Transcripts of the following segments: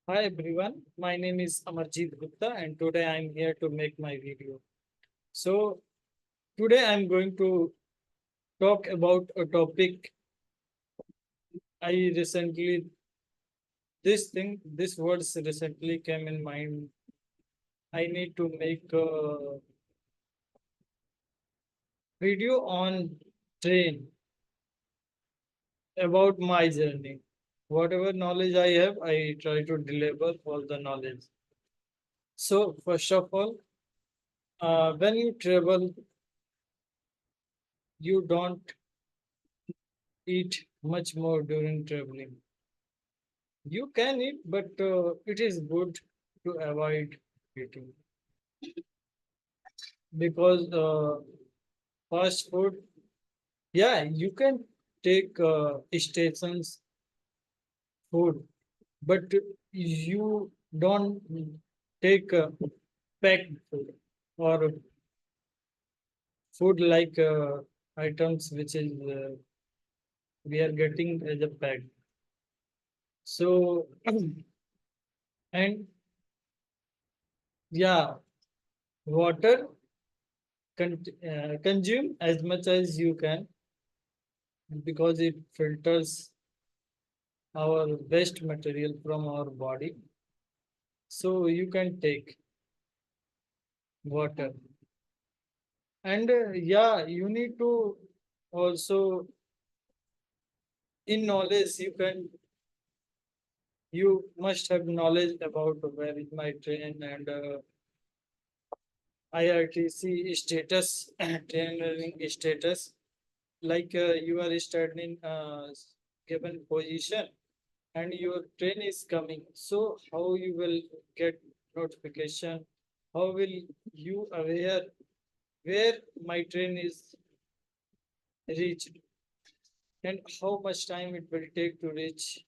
Hi everyone, my name is Amarjeet Gupta and today I'm here to make my video. So today I'm going to talk about a topic I recently, this words recently came in mind. I need to make a video on train about my journey. Whatever knowledge I have, I try to deliver all the knowledge. So first of all, when you travel, you don't eat much more during traveling. You can eat, but it is good to avoid eating because fast food, yeah, you can take stations food, but you don't take packed food or food like items which is we are getting as a pack. So, and yeah, water consume as much as you can because it filters our waste material from our body. So you can take water. And yeah, you need to also, in knowledge, you must have knowledge about where is my train and IRTC status, train status. Like you are studying given position and your train is coming. So how you will get notification? How will you aware where my train is reached and how much time it will take to reach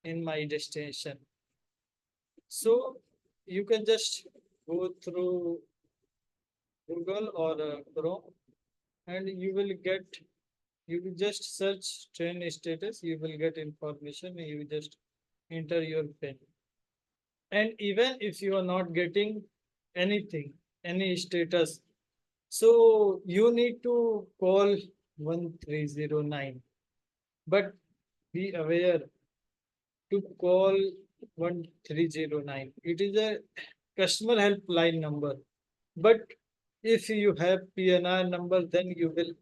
in my destination? So you can just go through Google or Chrome and you will just search train status. You will get information. You just enter your pin. And even if you are not getting anything, any status, so you need to call 1309. But be aware to call 1309. It is a customer helpline number. But if you have PNR number, then you will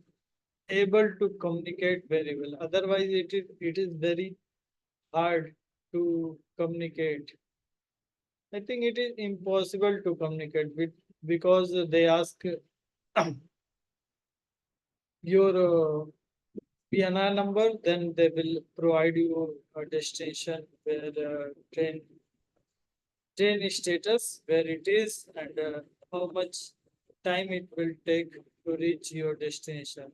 able to communicate very well. Otherwise, it is very hard to communicate. I think it is impossible to communicate with because they ask your PNR number, then they will provide you a destination where train status, where it is, and how much time it will take to reach your destination.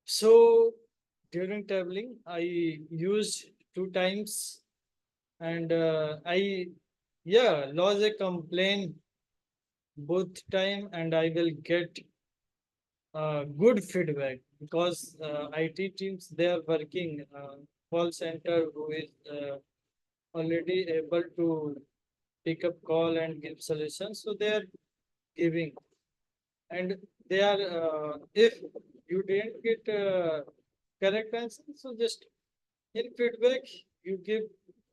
So during traveling, I used two times, and I yeah lodge a complaint both time, and I will get good feedback because IT teams they are working call center who is already able to pick up call and give solutions. So they are giving and they are if you didn't get correct answer, so just in feedback you give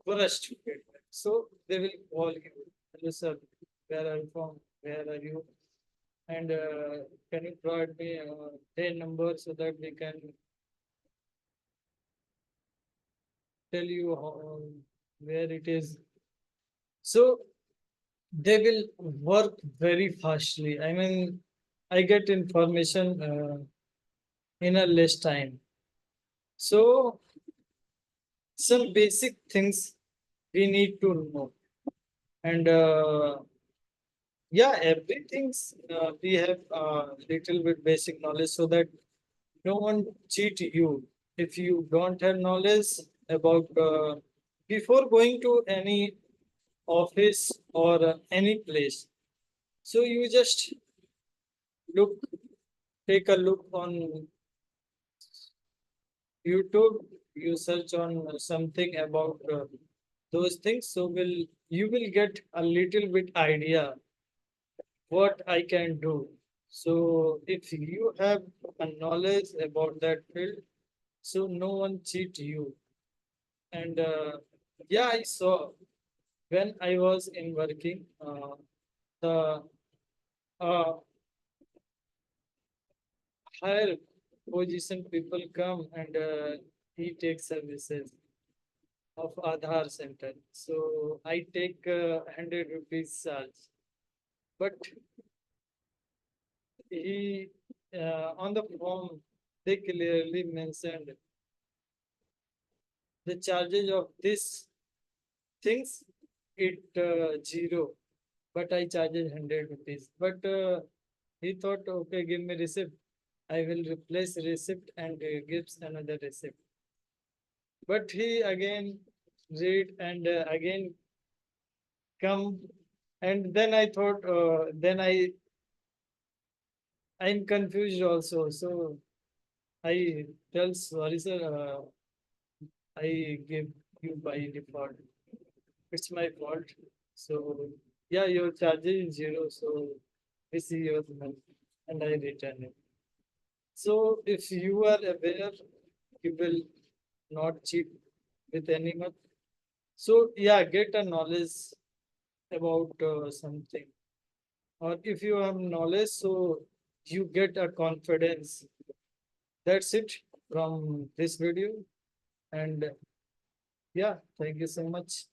worst feedback. So they will call you. Hello sir, where are you from? Where are you? And can you provide me their number so that we can tell you how, where it is. So they will work very fastly. I mean, I get information in a less time. So some basic things we need to know. And yeah, everything's we have little bit basic knowledge so that no one cheat you if you don't have knowledge about before going to any office or any place. So you just look, take a look on YouTube. You search on something about those things, so will you will get a little bit idea what I can do. So if you have a knowledge about that field, so no one cheat you. And yeah, I saw when I was in working, the uh, higher position people come and he takes services of Aadhaar center. So I take 100 rupees charge. But he on the form they clearly mentioned the charges of this things it zero, but I charges 100 rupees. But he thought, okay, give me receipt. I will replace receipt and gives another receipt. But he again read and again come, and then I thought, I'm confused also. So I tell sorry sir, I give you by default. It's my fault. So yeah, your charges is zero. So this is your money, and I return it. So if you are aware, you will not cheat with anyone. So yeah, get a knowledge about something, or if you have knowledge, so you get a confidence. That's it from this video, and yeah, thank you so much.